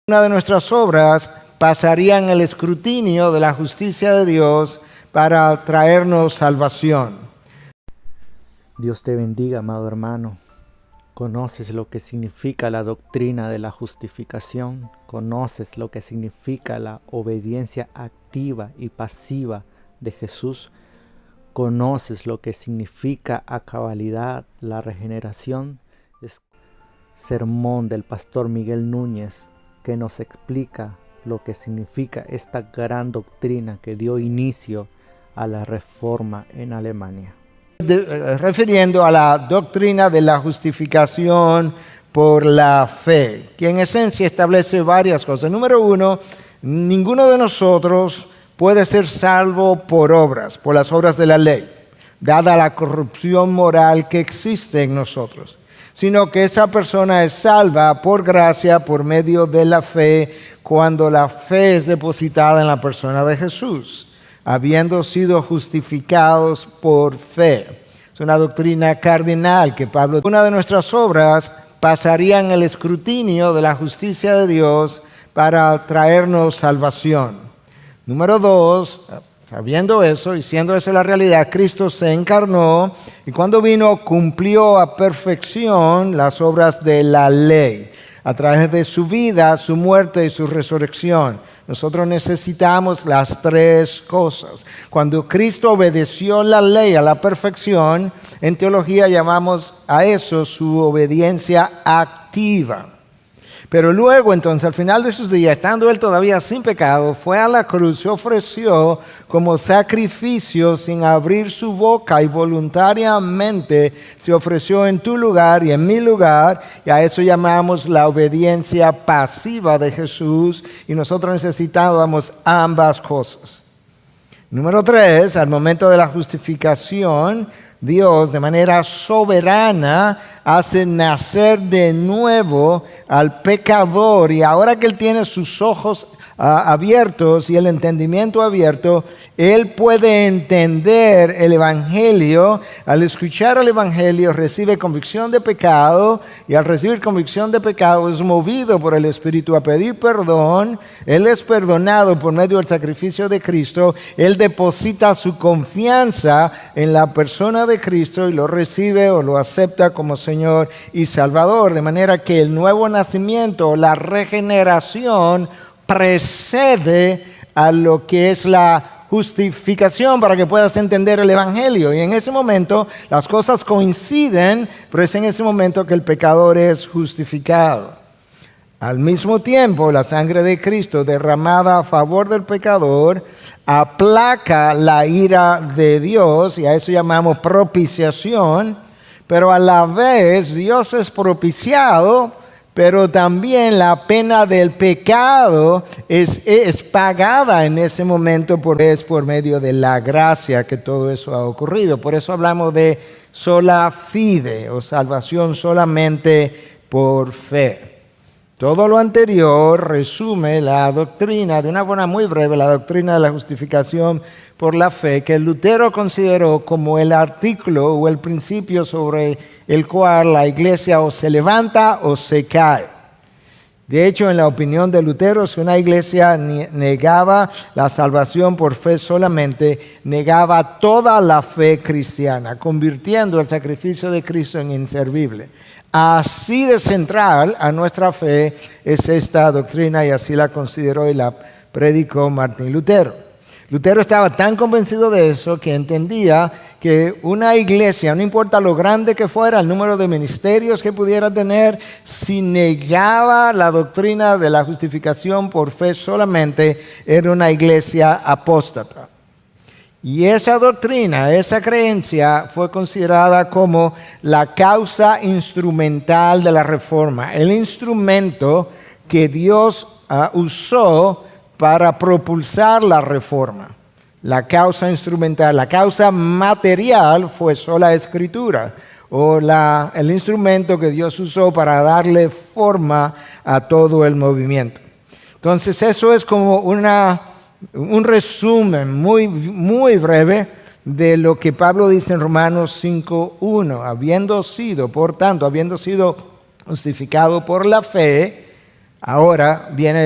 Una de nuestras obras pasarían el escrutinio de la justicia de Dios para traernos salvación. Dios te bendiga, amado hermano. ¿Conoces lo que significa la doctrina de la justificación? ¿Conoces lo que significa la obediencia activa y pasiva de Jesús? ¿Conoces lo que significa a cabalidad la regeneración? Sermón del pastor Miguel Núñez, que nos explica lo que significa esta gran doctrina que dio inicio a la Reforma en Alemania. Refiriendo a la doctrina de la justificación por la fe, que en esencia establece varias cosas. Número uno, ninguno de nosotros puede ser salvo por obras, por las obras de la ley, dada la corrupción moral que existe en nosotros, sino que esa persona es salva por gracia, por medio de la fe, cuando la fe es depositada en la persona de Jesús, habiendo sido justificados por fe. Es una doctrina cardinal que Pablo, una de nuestras obras pasarían el escrutinio de la justicia de Dios para traernos salvación. Número dos, sabiendo eso y siendo eso la realidad, Cristo se encarnó y cuando vino cumplió a perfección las obras de la ley a través de su vida, su muerte y su resurrección. Nosotros necesitamos las tres cosas. Cuando Cristo obedeció la ley a la perfección, en teología llamamos a eso su obediencia activa. Pero luego, entonces, al final de sus días, estando él todavía sin pecado, fue a la cruz, se ofreció como sacrificio sin abrir su boca y voluntariamente se ofreció en tu lugar y en mi lugar, y a eso llamamos la obediencia pasiva de Jesús, y nosotros necesitábamos ambas cosas. Número tres, al momento de la justificación, Dios de manera soberana hace nacer de nuevo al pecador, y ahora que él tiene sus ojos abiertos y el entendimiento abierto, él puede entender el Evangelio. Al escuchar el Evangelio recibe convicción de pecado, y al recibir convicción de pecado es movido por el Espíritu a pedir perdón. Él es perdonado por medio del sacrificio de Cristo. Él deposita su confianza en la persona de Cristo y lo recibe o lo acepta como Señor y Salvador, de manera que el nuevo nacimiento, la regeneración, precede a lo que es la justificación para que puedas entender el Evangelio. Y en ese momento las cosas coinciden, pero es en ese momento que el pecador es justificado. Al mismo tiempo, la sangre de Cristo derramada a favor del pecador aplaca la ira de Dios, y a eso llamamos propiciación, pero a la vez Dios es propiciado, pero también la pena del pecado es pagada en ese momento, es por medio de la gracia que todo eso ha ocurrido. Por eso hablamos de sola fide, o salvación solamente por fe. Todo lo anterior resume la doctrina, de una forma muy breve, la doctrina de la justificación por la fe, que Lutero consideró como el artículo o el principio sobre el cual la iglesia o se levanta o se cae. De hecho, en la opinión de Lutero, si una iglesia negaba la salvación por fe solamente, negaba toda la fe cristiana, convirtiendo el sacrificio de Cristo en inservible. Así de central a nuestra fe es esta doctrina, y así la consideró y la predicó Martín Lutero. Lutero estaba tan convencido de eso que entendía que una iglesia, no importa lo grande que fuera, el número de ministerios que pudiera tener, si negaba la doctrina de la justificación por fe solamente, era una iglesia apóstata. Y esa doctrina, esa creencia fue considerada como la causa instrumental de la Reforma, el instrumento que Dios usó para propulsar la Reforma. La causa instrumental, la causa material fue sola Escritura, o el instrumento que Dios usó para darle forma a todo el movimiento. Entonces eso es como un resumen muy, muy breve de lo que Pablo dice en Romanos 5:1. Habiendo sido justificado por la fe, Ahora viene